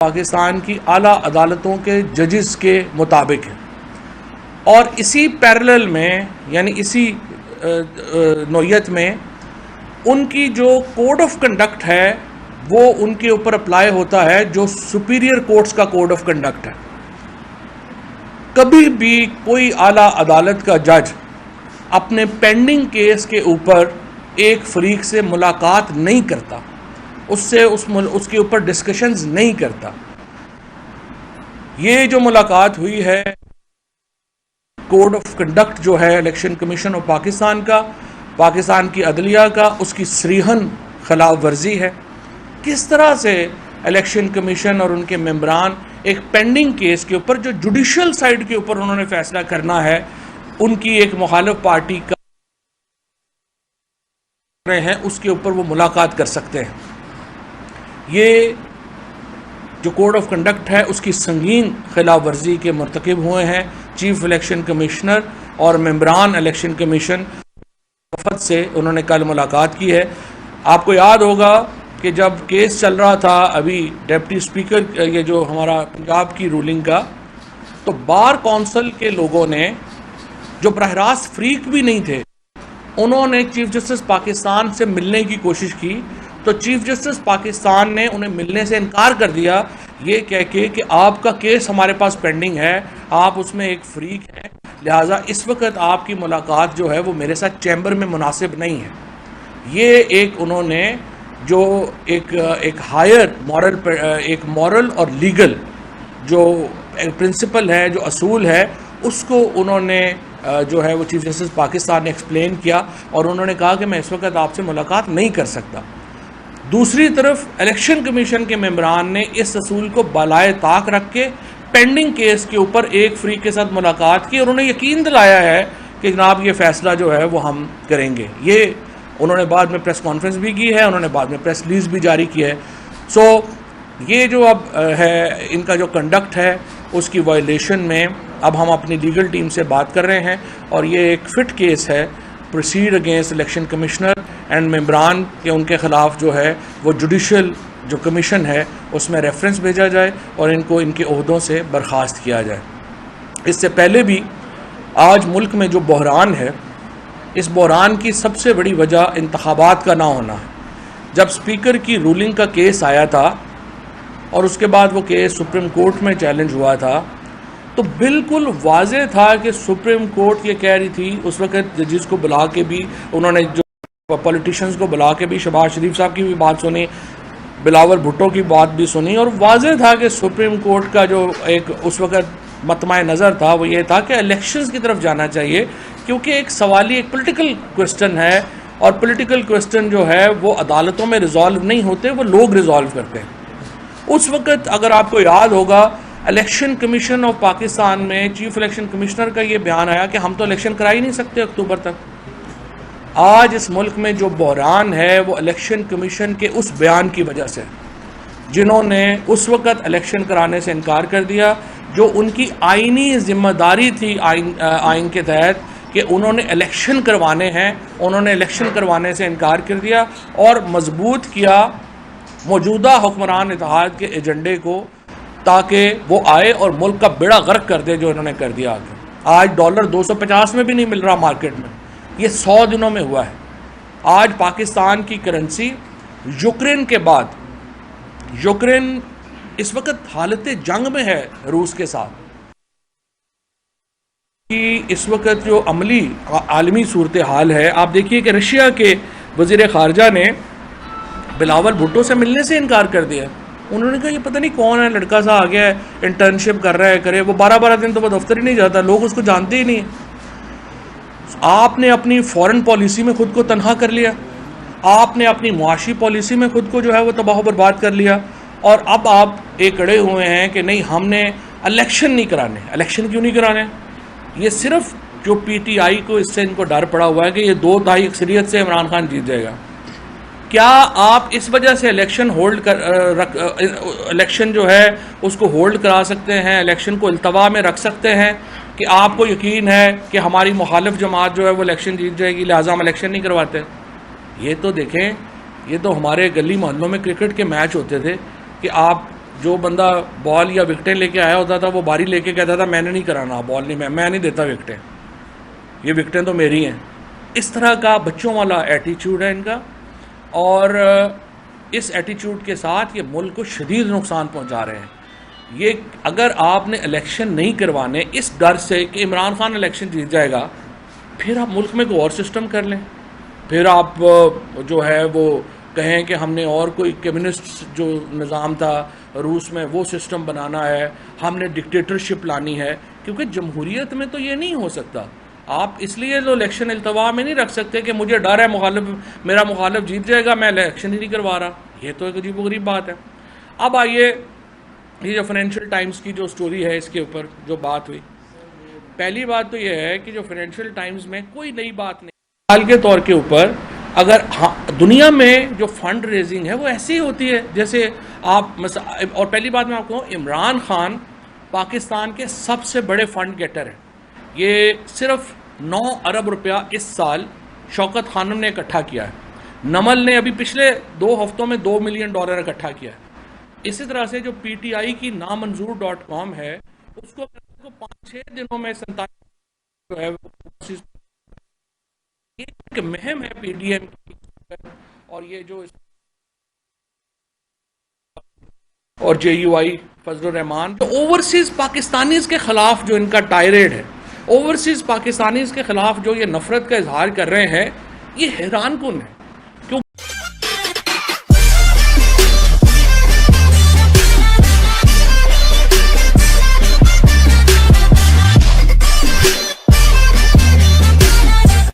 پاکستان کی اعلیٰ عدالتوں کے ججز کے مطابق ہے، اور اسی پیرلل میں یعنی اسی نوعیت میں ان کی جو کوڈ آف کنڈکٹ ہے وہ ان کے اوپر اپلائی ہوتا ہے جو سپیریئر کورٹس کا کوڈ آف کنڈکٹ ہے۔ کبھی بھی کوئی اعلیٰ عدالت کا جج اپنے پینڈنگ کیس کے اوپر ایک فریق سے ملاقات نہیں کرتا، اس کے اوپر ڈسکشنز نہیں کرتا۔ یہ جو ملاقات ہوئی ہے کوڈ آف کنڈکٹ جو ہے الیکشن کمیشن آف پاکستان کا، پاکستان کی عدلیہ کا، اس کی صریحاً خلاف ورزی ہے۔ کس طرح سے الیکشن کمیشن اور ان کے ممبران ایک پینڈنگ کیس کے اوپر جو جوڈیشل سائیڈ کے اوپر انہوں نے فیصلہ کرنا ہے، ان کی ایک مخالف پارٹی کا ہیں اس کے اوپر وہ ملاقات کر سکتے ہیں۔ یہ جو کوڈ آف کنڈکٹ ہے اس کی سنگین خلاف ورزی کے مرتکب ہوئے ہیں چیف الیکشن کمشنر اور ممبران الیکشن کمیشن وفد سے انہوں نے کل ملاقات کی ہے۔ آپ کو یاد ہوگا کہ جب کیس چل رہا تھا ابھی ڈپٹی اسپیکر یہ جو ہمارا پنجاب کی رولنگ کا، تو بار کونسل کے لوگوں نے جو براہ راست فریق بھی نہیں تھے، انہوں نے چیف جسٹس پاکستان سے ملنے کی کوشش کی، تو چیف جسٹس پاکستان نے انہیں ملنے سے انکار کر دیا، یہ کہہ کے کہ آپ کا کیس ہمارے پاس پینڈنگ ہے، آپ اس میں ایک فریق ہیں، لہٰذا اس وقت آپ کی ملاقات جو ہے وہ میرے ساتھ چیمبر میں مناسب نہیں ہے۔ یہ ایک انہوں نے جو ایک ہائر مورل اور لیگل جو پرنسپل ہے، جو اصول ہے، اس کو انہوں نے جو ہے وہ چیف جسٹس پاکستان نے ایکسپلین کیا، اور انہوں نے کہا کہ میں اس وقت آپ سے ملاقات نہیں کر سکتا۔ دوسری طرف الیکشن کمیشن کے ممبران نے اس اصول کو بالائے طاق رکھ کے پینڈنگ کیس کے اوپر ایک فریق کے ساتھ ملاقات کی، اور انہیں یقین دلایا ہے کہ جناب یہ فیصلہ جو ہے وہ ہم کریں گے۔ یہ انہوں نے بعد میں پریس کانفرنس بھی کی ہے، انہوں نے بعد میں پریس ریلیز بھی جاری کی ہے۔ سو یہ جو اب ہے ان کا جو کنڈکٹ ہے اس کی وائلیشن میں اب ہم اپنی لیگل ٹیم سے بات کر رہے ہیں، اور یہ ایک فٹ کیس ہے proceed against election commissioner and ممبران کہ ان کے خلاف جو ہے وہ جوڈیشل جو کمیشن ہے اس میں ریفرنس بھیجا جائے اور ان کو ان کے عہدوں سے برخاست کیا جائے۔ اس سے پہلے بھی آج ملک میں جو بحران ہے، اس بحران کی سب سے بڑی وجہ انتخابات کا نہ ہونا ہے۔ جب اسپیکر کی رولنگ کا کیس آیا تھا اور اس کے بعد وہ کیس سپریم کورٹ میں چیلنج ہوا تھا، تو بالکل واضح تھا کہ سپریم کورٹ یہ کہہ رہی تھی اس وقت ججز کو بلا کے بھی، انہوں نے جو پولیٹیشنز کو بلا کے بھی شہباز شریف صاحب کی بھی بات سنی، بلاول بھٹو کی بات بھی سنی، اور واضح تھا کہ سپریم کورٹ کا جو ایک اس وقت مطمع نظر تھا وہ یہ تھا کہ الیکشنز کی طرف جانا چاہیے، کیونکہ ایک سوالی ایک پولیٹیکل کوسچن ہے، اور پولیٹیکل کوسچن جو ہے وہ عدالتوں میں ریزالو نہیں ہوتے، وہ لوگ ریزالو کرتے ہیں۔ اس وقت اگر آپ کو یاد ہوگا الیکشن کمیشن آف پاکستان میں چیف الیکشن کمشنر کا یہ بیان آیا کہ ہم تو الیکشن کرا ہی نہیں سکتے اکتوبر تک۔ آج اس ملک میں جو بحران ہے وہ الیکشن کمیشن کے اس بیان کی وجہ سے، جنہوں نے اس وقت الیکشن کرانے سے انکار کر دیا، جو ان کی آئینی ذمہ داری تھی آئین کے تحت کہ انہوں نے الیکشن کروانے ہیں، انہوں نے الیکشن کروانے سے انکار کر دیا اور مضبوط کیا موجودہ حکمران اتحاد کے ایجنڈے کو، تاکہ وہ آئے اور ملک کا بیڑا غرق کر دے، جو انہوں نے کر دیا آگے۔ آج ڈالر 250 میں بھی نہیں مل رہا مارکیٹ میں، یہ 100 دنوں میں ہوا ہے۔ آج پاکستان کی کرنسی یوکرین کے بعد، یوکرین اس وقت حالت جنگ میں ہے روس کے ساتھ، اس وقت جو عملی عالمی صورتحال ہے، آپ دیکھیے کہ رشیا کے وزیر خارجہ نے بلاول بھٹو سے ملنے سے انکار کر دیا۔ انہوں نے کہا یہ پتہ نہیں کون ہے، لڑکا سا آ گیا ہے، انٹرنشپ کر رہا ہے، کرے، وہ 12 دن تو وہ دفتر ہی نہیں جاتا، لوگ اس کو جانتے ہی نہیں ہیں۔ آپ نے اپنی فورن پالیسی میں خود کو تنہا کر لیا، آپ نے اپنی معاشی پالیسی میں خود کو جو ہے وہ تباہ و برباد کر لیا، اور اب آپ ایک اڑے ہوئے ہیں کہ نہیں ہم نے الیکشن نہیں کرانے۔ الیکشن کیوں نہیں کرانے؟ یہ صرف جو پی ٹی آئی کو اس سے ان کو ڈر پڑا ہوا ہے کہ یہ 2/3 اکثریت سے عمران خان جیت جائے گا۔ کیا آپ اس وجہ سے الیکشن جو ہے اس کو ہولڈ کرا سکتے ہیں، الیکشن کو التوا میں رکھ سکتے ہیں کہ آپ کو یقین ہے کہ ہماری مخالف جماعت جو ہے وہ الیکشن جیت جائے گی، لہٰذا ہم الیکشن نہیں کرواتے؟ یہ تو دیکھیں، یہ تو ہمارے گلی محلوں میں کرکٹ کے میچ ہوتے تھے کہ آپ جو بندہ بال یا وکٹیں لے کے آیا ہوتا تھا وہ باری لے کے کہتا تھا میں نے نہیں کرانا بال نہیں، میں نہیں دیتا وکٹیں، یہ وکٹیں تو میری ہیں. اس طرح کا بچوں والا ایٹیچیوڈ ہے ان کا، اور اس ایٹیچیوڈ کے ساتھ یہ ملک کو شدید نقصان پہنچا رہے ہیں. یہ اگر آپ نے الیکشن نہیں کروانے اس ڈر سے کہ عمران خان الیکشن جیت جائے گا، پھر آپ ملک میں کوئی اور سسٹم کر لیں، پھر آپ جو ہے وہ کہیں کہ ہم نے اور کوئی کمیونسٹ جو نظام تھا روس میں وہ سسٹم بنانا ہے، ہم نے ڈکٹیٹرشپ لانی ہے. کیونکہ جمہوریت میں تو یہ نہیں ہو سکتا. آپ اس لیے جو الیکشن التوا میں نہیں رکھ سکتے کہ مجھے ڈر ہے میرا مخالف جیت جائے گا، میں الیکشن ہی نہیں کروا رہا. یہ تو ایک عجیب و غریب بات ہے. اب آئیے یہ جو فائنینشیل ٹائمز کی جو سٹوری ہے اس کے اوپر جو بات ہوئی، پہلی بات تو یہ ہے کہ جو فائنینشیل ٹائمز میں کوئی نئی بات نہیں. مثال کے طور کے اوپر اگر دنیا میں جو فنڈ ریزنگ ہے وہ ایسی ہی ہوتی ہے جیسے آپ اور پہلی بات میں آپ کو عمران خان پاکستان کے سب سے بڑے فنڈ گیٹر ہیں. یہ صرف 9 ارب روپیہ اس سال شوکت خانم نے اکٹھا کیا ہے. نمل نے ابھی پچھلے 2 ہفتوں میں $2 ملین اکٹھا کیا ہے. اسی طرح سے جو پی ٹی آئی کی نامنظور.com ہے اس کو 5-6 دنوں میں 47 جو ہے ایک مہم ہے پی ڈی ایم کی، اور یہ جو اور جے you I Fazal Rahman overseas Pakistanis کے خلاف جو ان کا ٹائریڈ ہے، اوورسیز پاکستانیز کے خلاف جو یہ نفرت کا اظہار کر رہے ہیں، یہ حیران کن ہے.